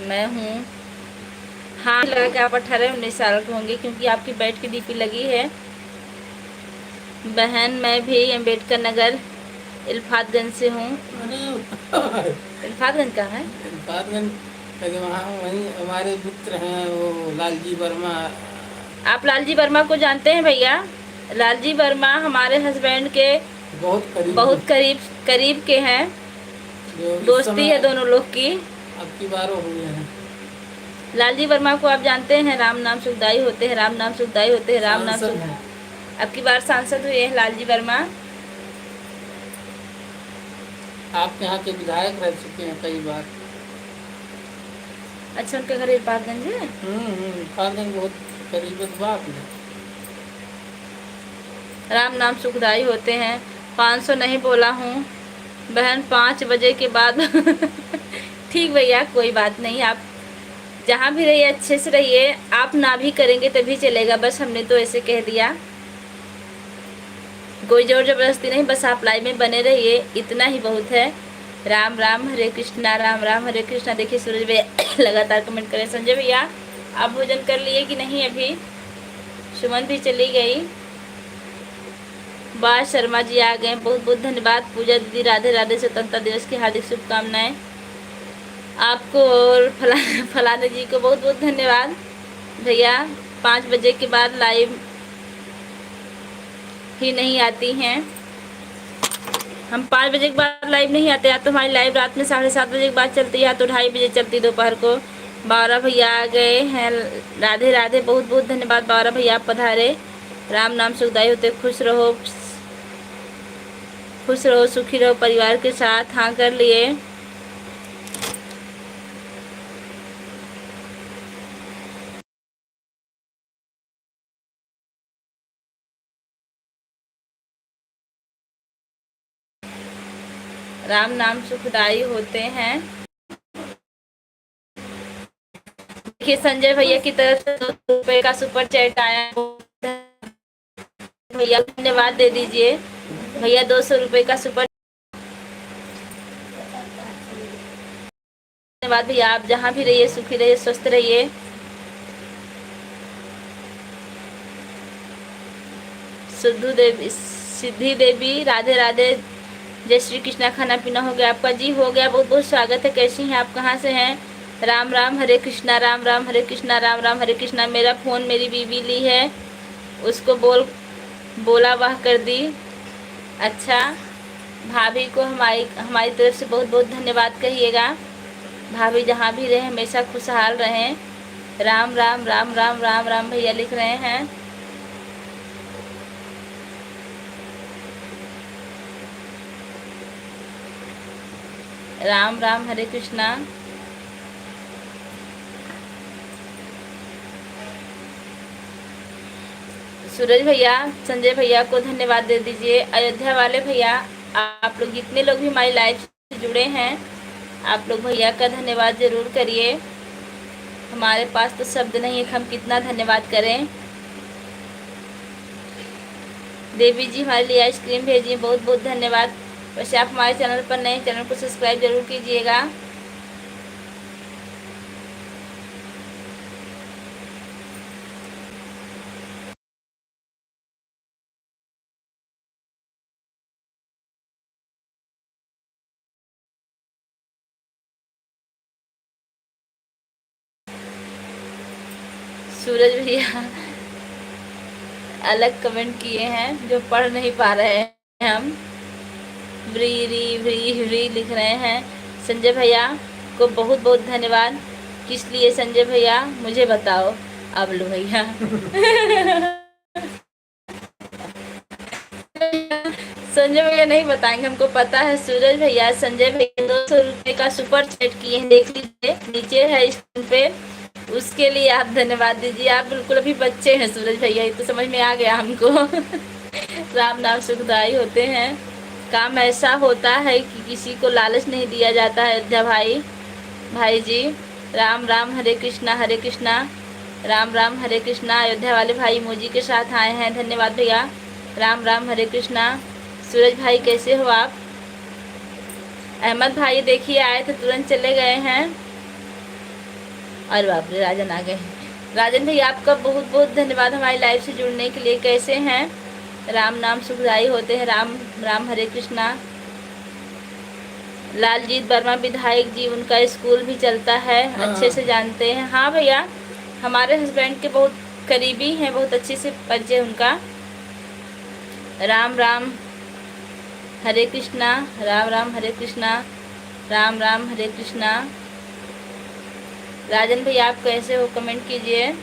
मैं हूँ। हाँ, लगा कि आप 18-19 साल के होंगे, क्योंकि आपकी बैठ की डीपी लगी है। बहन, मैं भी अम्बेडकर नगर इल्फातगंज से हूँ। इल्फातगंज कहाँ है? इल्फातगंज वहाँ वहीं हमारे मित्र हैं, वो लालजी वर्मा। आप लालजी वर्मा को जानते हैं भैया? लालजी वर्मा हमारे हस्बैंड के बहुत करीब के हैं, दोस्ती है दोनों लोग की। अब की बार हो गए हैं। लालजी वर्मा को आप जानते हैं? राम नाम सुखदाई होते हैं, राम नाम सुखदाई होते हैं, राम नाम सुख। अब की बार सांसद हुए हैं लालजी वर्मा। आपके यहाँ के विधायक रह चुके हैं कई बार। अच्छा, उनका घर इल्फातगंज है? इल्फातगंज बहुत करीब है बाप है। राम नाम सुखदाई होते हैं। 500 नहीं बोला हूँ बहन, 5 बजे के बाद ठीक भैया, कोई बात नहीं, आप जहाँ भी रहिए अच्छे से रहिए। आप ना भी करेंगे तभी चलेगा, बस हमने तो ऐसे कह दिया, कोई जोर जबरदस्ती नहीं, बस आप लाइव में बने रहिए, इतना ही बहुत है। राम राम हरे कृष्णा, राम राम हरे कृष्णा। देखिए सूरज भैया लगातार कमेंट करें। संजय भैया, आप भोजन कर लिए कि नहीं अभी? सुमन भी चली गई। बाज शर्मा जी आ गए, बहुत बहुत धन्यवाद। पूजा दीदी, राधे राधे, स्वतंत्रता दिवस की हार्दिक शुभकामनाएं आपको। और फलाने जी को बहुत बहुत धन्यवाद भैया। 5 बजे के बाद लाइव ही नहीं आती हैं हम, 5 बजे के बाद लाइव नहीं आते। या तो हमारी लाइव रात में 7:30 बजे के बाद चलती है, या तो 2:30 बजे चलती दोपहर को। बावरा भैया आ गए हैं। राधे राधे, बहुत बहुत धन्यवाद बावरा भैया, आप पधारे। राम नाम सुखदाई होते, खुश रहो सुखी रहो परिवार के साथ। हाँ कर लिए। राम नाम सुखदाई होते हैं। देखिए संजय भैया की तरफ से 200 रुपए का सुपर चैट आया, भैया धन्यवाद दे दीजिए। भैया 200 रुपए का सुपर धन्यवाद भैया। आप जहाँ भी रहिए सुखी रहिए स्वस्थ रहिए। सिद्धि देवी राधे राधे, जय श्री कृष्णा। खाना पीना हो गया आपका? जी हो गया, बहुत बहुत स्वागत है। कैसी हैं आप, कहाँ से हैं? राम राम हरे कृष्णा, राम राम हरे कृष्णा, राम राम हरे कृष्णा। मेरा फ़ोन मेरी बीवी ली है, उसको बोला वह कर दी। अच्छा, भाभी को हमारी तरफ से बहुत बहुत धन्यवाद कहिएगा। भाभी जहाँ भी रहे हमेशा खुशहाल रहें। राम राम राम राम राम राम भैया लिख रहे हैं। राम राम हरे कृष्णा। सूरज भैया, संजय भैया को धन्यवाद दे दीजिए। अयोध्या वाले भैया, आप लोग जितने लोग भी हमारी लाइव से जुड़े हैं, आप लोग भैया का धन्यवाद ज़रूर करिए। हमारे पास तो शब्द नहीं है कि हम कितना धन्यवाद करें। देवी जी हमारे लिए आइसक्रीम भेजिए, बहुत बहुत धन्यवाद। वैसे आप हमारे चैनल पर नए, चैनल को सब्सक्राइब जरूर कीजिएगा। सूरज भैया अलग कमेंट किए हैं जो पढ़ नहीं पा रहे हैं हम। व्री लिख रहे हैं। संजय भैया को बहुत बहुत धन्यवाद। किस लिए संजय भैया मुझे बताओ। अब लो भैया संजय भैया नहीं बताएंगे, हमको पता है। सूरज भैया, संजय भैया 200 रुपये का सुपर चैट किए हैं, देख लीजिए नीचे है स्क्रीन पे, उसके लिए आप धन्यवाद दीजिए। आप बिल्कुल अभी बच्चे हैं सूरज भैया, ये तो समझ में आ गया हमको राम नाम सुखदाई होते हैं। काम ऐसा होता है कि किसी को लालच नहीं दिया जाता है। अयोध्या भाई जी, राम राम हरे कृष्णा, राम राम हरे कृष्णा। अयोध्या वाले भाई इमोजी के साथ आए हैं, धन्यवाद भैया। राम राम हरे कृष्णा। सूरज भाई कैसे हो आप? अहमद भाई देखिए आए थे, तुरंत चले गए हैं। अरे बाप रे, राजन आ गए। राजन भैया आपका बहुत बहुत धन्यवाद हमारी लाइव से जुड़ने के लिए। कैसे हैं? राम नाम सुखदाई होते हैं। राम राम हरे कृष्णा। लालजीत वर्मा विधायक जी, उनका स्कूल भी चलता है, अच्छे से जानते हैं। हाँ भैया, हमारे हस्बैंड के बहुत करीबी हैं, बहुत अच्छे से परिचय उनका। राम राम हरे कृष्णा, राम राम हरे कृष्णा, राम राम हरे कृष्णा। राजन भैया आप कैसे हो, कमेंट कीजिए।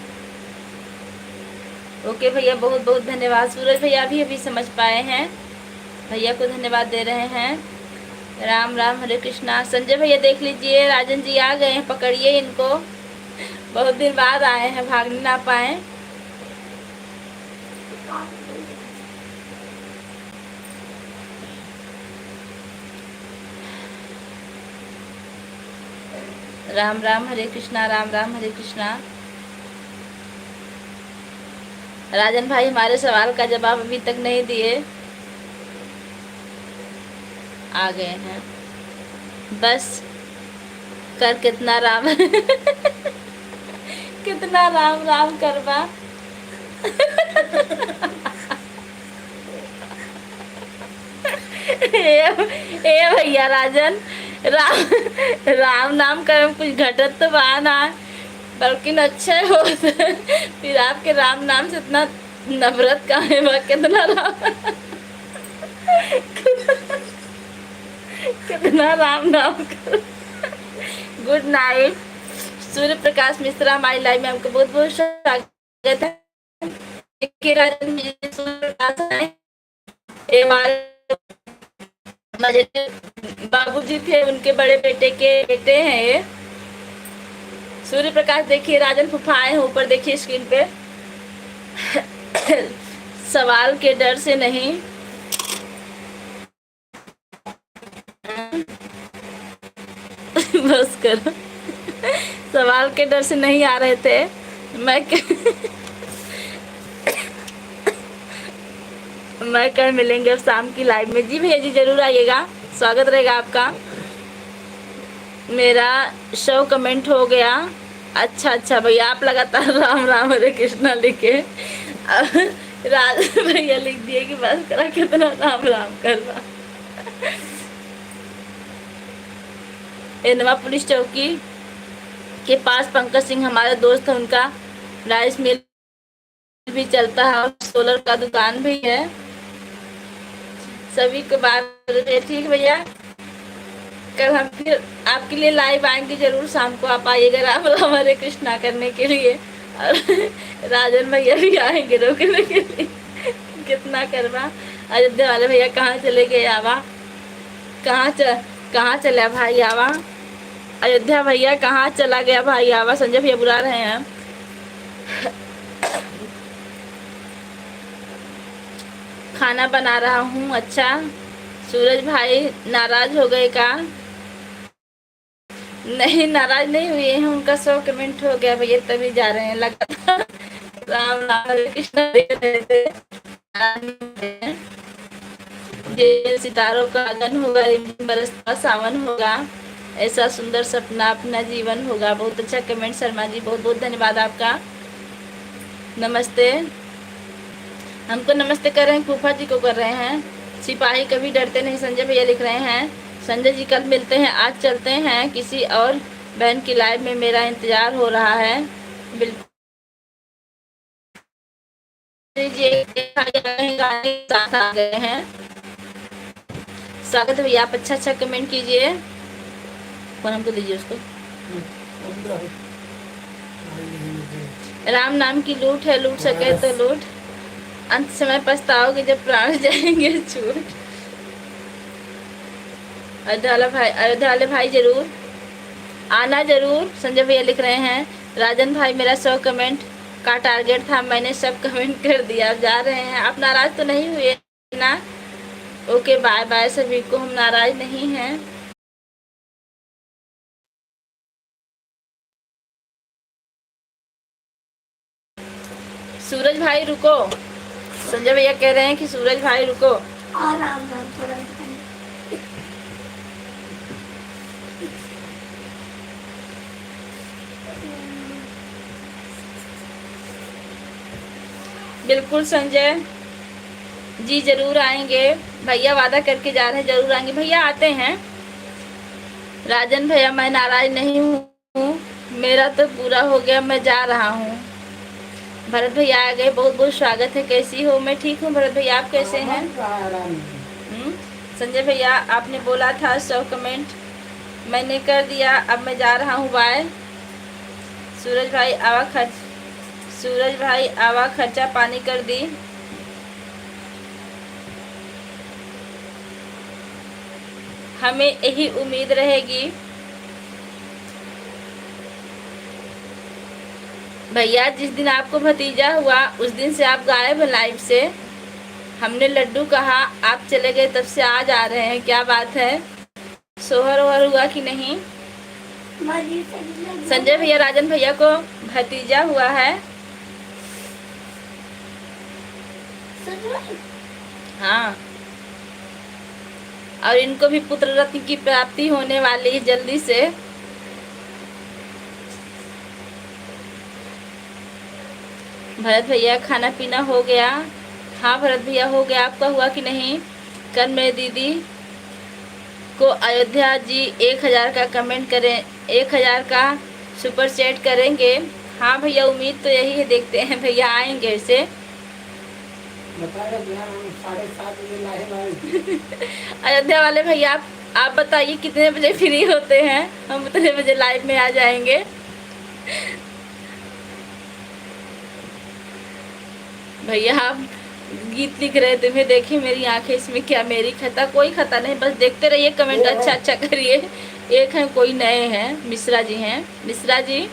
ओके भैया, बहुत बहुत धन्यवाद। सूरज भैया भी अभी समझ पाए हैं, भैया को धन्यवाद दे रहे हैं। राम राम हरे कृष्णा। संजय भैया देख लीजिए, राजन जी आ गए हैं, पकड़िए इनको, बहुत दिन बाद आए हैं, भाग ना पाए। राम राम हरे कृष्णा, राम राम हरे कृष्णा। राजन भाई हमारे सवाल का जवाब अभी तक नहीं दिए, आ गए हैं। बस कर कितना राम कितना राम राम करवा ए भैया राजन, राम नाम कर कुछ घटत तो बा ना, बल्कि अच्छे हो फिर आपके राम नाम से इतना नफरत का है, कितना राम कितना राम नाम कर। गुड नाइट सूर्य प्रकाश मिश्रा हमारी लाइव में आपका बहुत बहुत स्वागत है। बाबूजी थे, उनके बड़े बेटे के बेटे हैं ये। सूर्य प्रकाश देखिए, राजन फूफा आए हैं ऊपर, देखिए स्क्रीन पे। सवाल के डर से नहीं, बस करो। सवाल के डर से नहीं आ रहे थे। मैं कल मिलेंगे अब शाम की लाइव में। जी भैया जी जरूर आइएगा, स्वागत रहेगा आपका। मेरा 100 कमेंट हो गया। अच्छा भैया, आप लगातार राम राम हरे कृष्णा लिखे। राज भैया लिख दिए कि बस करा, कितना राम राम कर रहा। एनवा पुलिस चौकी के पास पंकज सिंह हमारे दोस्त है, उनका राइस मिल भी चलता है और सोलर का दुकान भी है। सभी को बात ठीक भैया, कल हम फिर आपके लिए लाइव आएंगे जरूर, शाम को आप आइएगा राम राम हरे कृष्णा करने के लिए। और राजन भैया भी आएंगे रोकने के लिए। कितना करवा। अयोध्या वाले भैया कहाँ चले गए आवा, कहाँ चला भाई आवा। अयोध्या भैया कहाँ चला गया भाई आवा। संजय भैया बुला रहे हैं। खाना बना रहा हूँ। अच्छा, सूरज भाई नाराज हो गए का? नहीं, नाराज नहीं हुए हैं, उनका 100 कमेंट हो गया भैया, तभी जा रहे हैं लगातार। राम राम हरे कृष्ण। ये सितारों का आंगन होगा, बरसता सावन होगा, ऐसा सुंदर सपना अपना जीवन होगा। बहुत अच्छा कमेंट शर्मा जी, बहुत बहुत धन्यवाद आपका। नमस्ते, हमको नमस्ते कर रहे हैं, फूफा जी को कर रहे हैं। सिपाही कभी डरते नहीं, संजय भैया लिख रहे हैं। संजय जी कल मिलते हैं, आज चलते हैं किसी और बहन की लाइव में, मेरा इंतजार हो रहा है। बिल्कुल साथ आ गए हैं। स्वागत भैया, आप अच्छा कमेंट कीजिए। फोन हमको दीजिए उसको। राम नाम की लूट है, लूट सके तो लूट, अंत समय पछताओगे जब प्राण जाएंगे छूट। अयोध्या वाले भाई जरूर आना जरूर। संजय भैया लिख रहे हैं। राजन भाई मेरा 100 कमेंट का टारगेट था, मैंने सब कमेंट कर दिया, आप जा रहे हैं। आप नाराज तो नहीं हुए ना? ओके बाय बाय सभी को, हम नाराज नहीं हैं। सूरज भाई रुको, संजय भैया कह रहे हैं कि सूरज भाई रुको। आराम थोड़ा। बिल्कुल संजय जी जरूर आएंगे भैया, वादा करके जा रहे हैं, जरूर आएंगे भैया, आते हैं। राजन भैया मैं नाराज नहीं हूँ, मेरा तो पूरा हो गया, मैं जा रहा हूँ। भरत भैया आ गए, बहुत बहुत स्वागत है। कैसी हो? मैं ठीक हूँ भरत भैया, आप कैसे हैं? संजय भैया आपने बोला था 100 कमेंट, मैंने कर दिया, अब मैं जा रहा हूँ, बाय। सूरज भाई आवा खर्चा पानी कर दी। हमें यही उम्मीद रहेगी भैया, जिस दिन आपको भतीजा हुआ उस दिन से आप गायब हैं लाइव से। हमने लड्डू कहा, आप चले गए, तब से आज आ रहे हैं, क्या बात है? सोहर ओहर हुआ कि नहीं? संजय भैया राजन भैया को भतीजा हुआ है। हाँ, और इनको भी पुत्र रत्न की प्राप्ति होने वाली है जल्दी से। भरत भैया खाना पीना हो गया? हाँ भरत भैया हो गया, आपका हुआ कि नहीं? कल मेरे दीदी को अयोध्या जी 1000 का कमेंट करें, 1000 का सुपर चैट करेंगे। हाँ भैया उम्मीद तो यही है, देखते हैं भैया आएंगे इसे। अयोध्या वाले भैया आप बताइए कितने बजे फ्री होते हैं, हम उतने बजे लाइव में आ जाएंगे। भैया आप गीत लिख रहे थे, मैं देखी मेरी आंखें, इसमें क्या मेरी खता? कोई खता नहीं, बस देखते रहिए, कमेंट अच्छा अच्छा करिए। एक है, कोई नए हैं, मिश्रा जी हैं। मिश्रा जी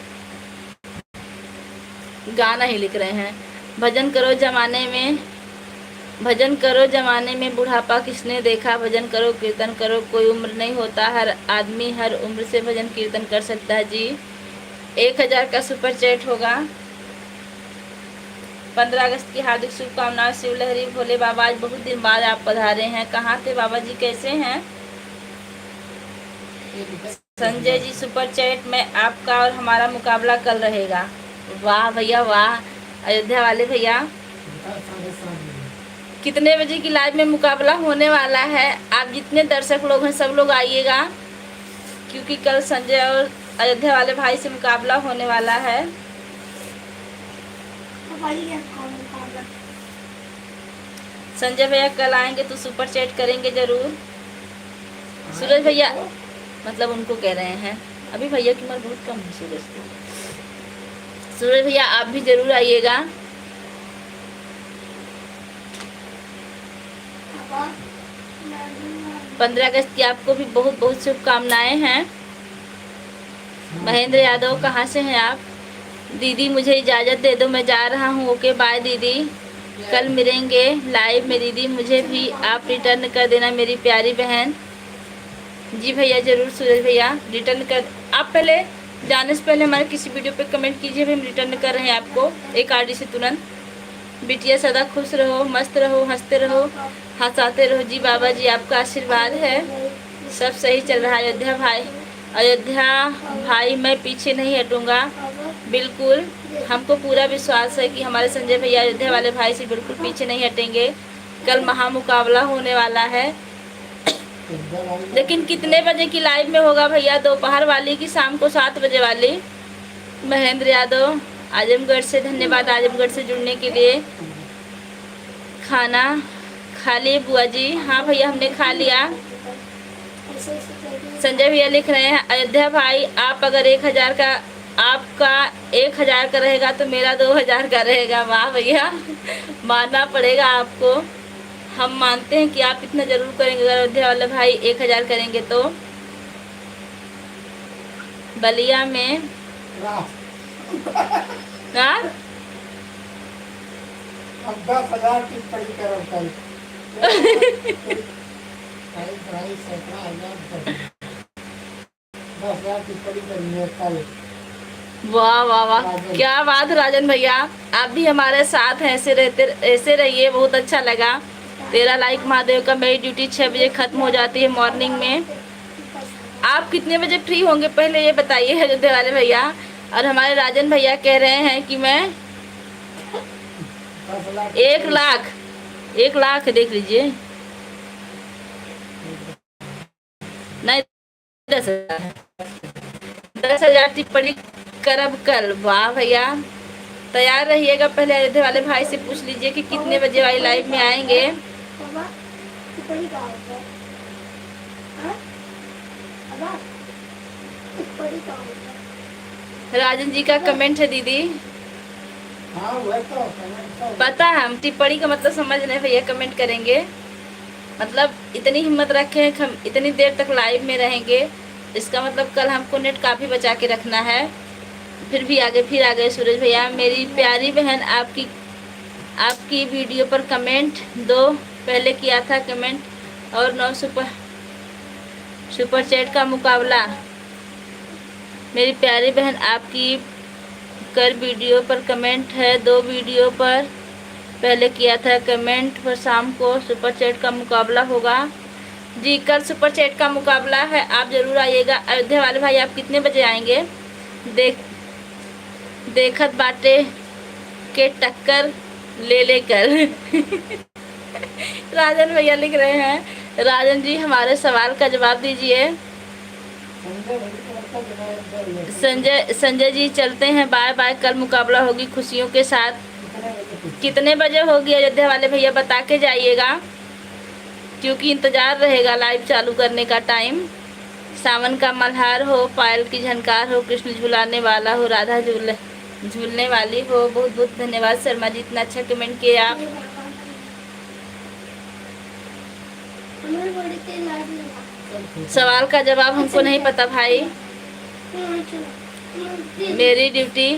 गाना ही लिख रहे हैं। भजन करो जमाने में, भजन करो जमाने में बुढ़ापा किसने देखा, भजन करो कीर्तन करो, कोई उम्र नहीं होता, हर आदमी हर उम्र से भजन कीर्तन कर सकता है। जी 1000 का सुपर चैट होगा। 15 अगस्त की हार्दिक शुभकामनाएं। शिव लहरी भोले बाबा, आज बहुत दिन बाद आप पधारे हैं, कहाँ थे बाबा जी, कैसे हैं? संजय जी सुपर चैट में, आपका और हमारा मुकाबला कल रहेगा। वाह भैया वाह, अयोध्या वाले भैया। कितने बजे की लाइव में मुकाबला होने वाला है? आप जितने दर्शक लोग हैं सब लोग आइएगा, क्योंकि कल संजय और अयोध्या वाले भाई से मुकाबला होने वाला है। संजय भैया कल आएंगे तो सुपर चैट करेंगे जरूर। सूरज भैया, मतलब उनको कह रहे हैं, अभी भैया की उम्र बहुत कम है सूरज की। सूरज भैया आप भी जरूर आइएगा। पंद्रह अगस्त की आपको भी बहुत बहुत शुभकामनाएं हैं। महेंद्र यादव कहाँ से हैं आप? दीदी मुझे इजाज़त दे दो, मैं जा रहा हूँ। ओके बाय दीदी, कल मिलेंगे लाइव में। दीदी मुझे भी आप रिटर्न कर देना मेरी प्यारी बहन। जी भैया जरूर सूरज भैया रिटर्न कर। आप पहले जाने से पहले हमारे किसी वीडियो पे कमेंट कीजिए, हम रिटर्न कर रहे हैं आपको एक आईडी से तुरंत। बिटिया सदा खुश रहो, मस्त रहो, हंसते रहो, हंसाते रहो। जी बाबा जी आपका आशीर्वाद है, सब सही चल रहा है। अयोध्या भाई, अयोध्या भाई मैं पीछे नहीं हटूंगा, बिल्कुल हमको पूरा विश्वास है कि हमारे संजय भैया अयोध्या वाले भाई से बिल्कुल पीछे नहीं हटेंगे। कल महामुकाबला होने वाला है, लेकिन कितने बजे की लाइव में होगा भैया? दोपहर वाली की शाम को 7 बजे वाली? महेंद्र यादव आजमगढ़ से, धन्यवाद आजमगढ़ से जुड़ने के लिए। खाना खा लिए बुआ जी? हाँ भैया हमने खा लिया। संजय भैया लिख रहे हैं, अयोध्या भाई आप अगर 1000 का, आपका 1000 का रहेगा तो मेरा 2000 का रहेगा। वाह भैया मानना पड़ेगा आपको, हम मानते हैं कि आप इतना जरूर करेंगे। अगर अयोध्या वाले भाई 1000 करेंगे तो। बलिया में ना 10,000 की पड़ी करो कल। वाह वाह वाह, क्या बात राजन भैया, आप भी हमारे साथ हैं, ऐसे रहिए, बहुत अच्छा लगा। 13 लाइक महादेव का। मेरी ड्यूटी 6 बजे खत्म हो जाती है मॉर्निंग में। आप कितने बजे फ्री होंगे पहले ये बताइए अयोध्या वाले भैया। और हमारे राजन भैया कह रहे हैं कि मैं 1 लाख देख लीजिए, नहीं 10,000 टिप्पणी करब कल। वाह भैया तैयार रहिएगा। पहले अयोध्या वाले भाई से पूछ लीजिए कि कितने बजे वाली लाइव में आएंगे। राजन जी का कमेंट है दीदी। हाँ वो तो पता है, हम टिप्पणी का मतलब समझ रहे हैं भैया, कमेंट करेंगे मतलब इतनी हिम्मत रखे हैं, हम इतनी देर तक लाइव में रहेंगे, इसका मतलब कल हमको नेट काफ़ी बचा के रखना है। फिर भी आगे फिर आ गए सूरज भैया। मेरी प्यारी बहन आपकी वीडियो पर कमेंट दो, पहले किया था कमेंट, और 9 सुपर चैट का मुकाबला। मेरी प्यारी बहन आपकी कर वीडियो पर कमेंट है, 2 वीडियो पर पहले किया था कमेंट, पर शाम को सुपर चैट का मुकाबला होगा। जी कल सुपर चैट का मुकाबला है, आप ज़रूर आइएगा। अयोध्या वाले भाई आप कितने बजे आएंगे? देखत बाटे के टक्कर ले लेकर राजन भैया लिख रहे हैं। राजन जी हमारे सवाल का जवाब दीजिए। संजय जी चलते हैं, बाय बाय, कल मुकाबला होगी खुशियों के साथ। कितने बजे होगी अयोध्या वाले भैया बता के जाइएगा, क्योंकि इंतज़ार रहेगा लाइव चालू करने का टाइम। सावन का मल्हार हो, पायल की झनकार हो, कृष्ण झुलाने वाला हो, राधा झूलने वाली हो। बहुत बहुत धन्यवाद शर्मा जी, इतना अच्छा कमेंट किए आप। सवाल का जवाब हमको नहीं पता भाई। मेरी ड्यूटी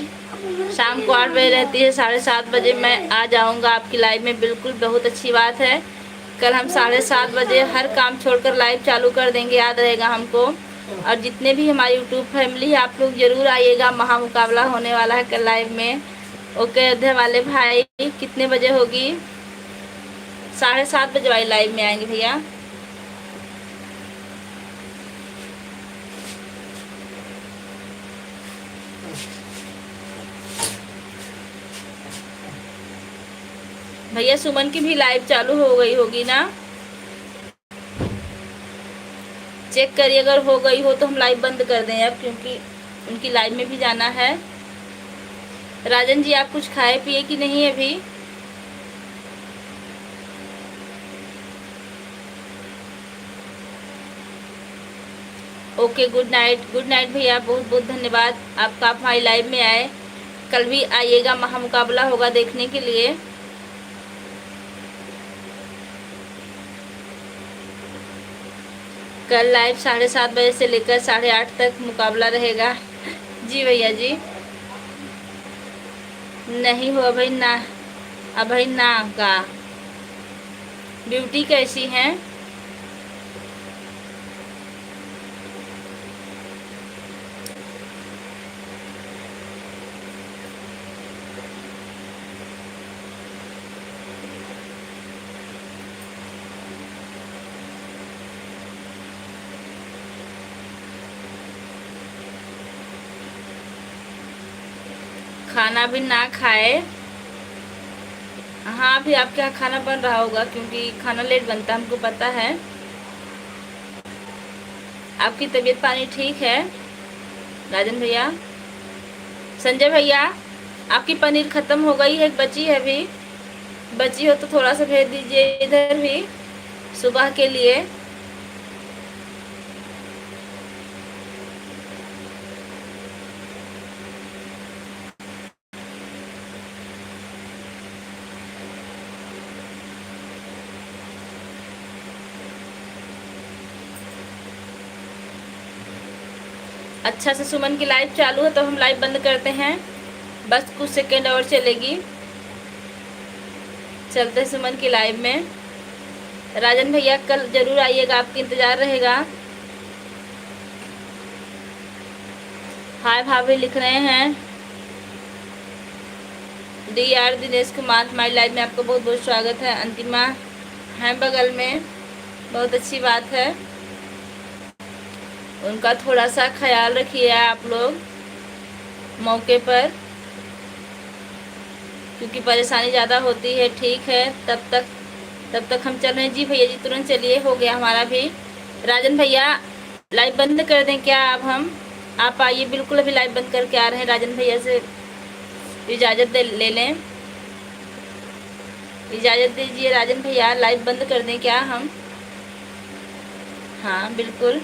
शाम को 8 बजे रहती है, 7:30 बजे मैं आ जाऊंगा आपकी लाइव में। बिल्कुल, बहुत अच्छी बात है। कल हम 7:30 बजे हर काम छोड़कर लाइव चालू कर देंगे, याद रहेगा हमको। और जितने भी हमारी यूट्यूब फैमिली है, आप लोग जरूर आइएगा, महामुकाबला होने वाला है कल लाइव में। ओके अयोध्या वाले भाई, कितने बजे होगी? 7:30 बजे वाली लाइव में आएंगे भैया। भैया सुमन की भी लाइव चालू हो गई होगी ना? चेक करिए, अगर हो गई हो तो हम लाइव बंद कर दें अब, क्योंकि उनकी लाइव में भी जाना है। राजन जी, आप कुछ खाए पिए कि नहीं अभी? Okay, good night. Good night भैया, बहुत बहुत धन्यवाद आपका, आप हमारी लाइव में आए। कल भी आइएगा, महामुकाबला होगा देखने के लिए। कल लाइव 7:30 बजे से लेकर 8:30 तक मुकाबला रहेगा। जी भैया जी। नहीं हो अभी ना, अभी ना का। ड्यूटी कैसी है? खाना भी ना खाए? हाँ, अभी आपके यहाँ खाना बन रहा होगा, क्योंकि खाना लेट बनता है, हमको पता है। आपकी तबीयत पानी ठीक है राजन भैया? संजय भैया, आपकी पनीर खत्म हो गई है, बची है अभी? बची हो तो थोड़ा सा भेज दीजिए इधर भी, सुबह के लिए। अच्छा से सुमन की लाइव चालू है तो हम लाइव बंद करते हैं, बस कुछ सेकेंड और चलेगी। चलते सुमन की लाइव में। राजन भैया कल जरूर आइएगा, आपका इंतजार रहेगा। हाय भाभी लिख रहे हैं। DR दिनेश कुमार, हमारी लाइव में आपका बहुत बहुत स्वागत है। अंतिमा है बगल में, बहुत अच्छी बात है। उनका थोड़ा सा ख्याल रखिए आप लोग मौके पर, क्योंकि परेशानी ज़्यादा होती है। ठीक है, तब तक हम चल रहे हैं। जी भैया जी, तुरंत चलिए, हो गया हमारा भी। राजन भैया लाइव बंद कर दें क्या अब हम? आप आइए, बिल्कुल अभी लाइव बंद करके आ रहे हैं। राजन भैया से इजाज़त ले लें, इजाज़त दीजिए राजन भैया, लाइव बंद कर दें क्या हम? हाँ बिल्कुल।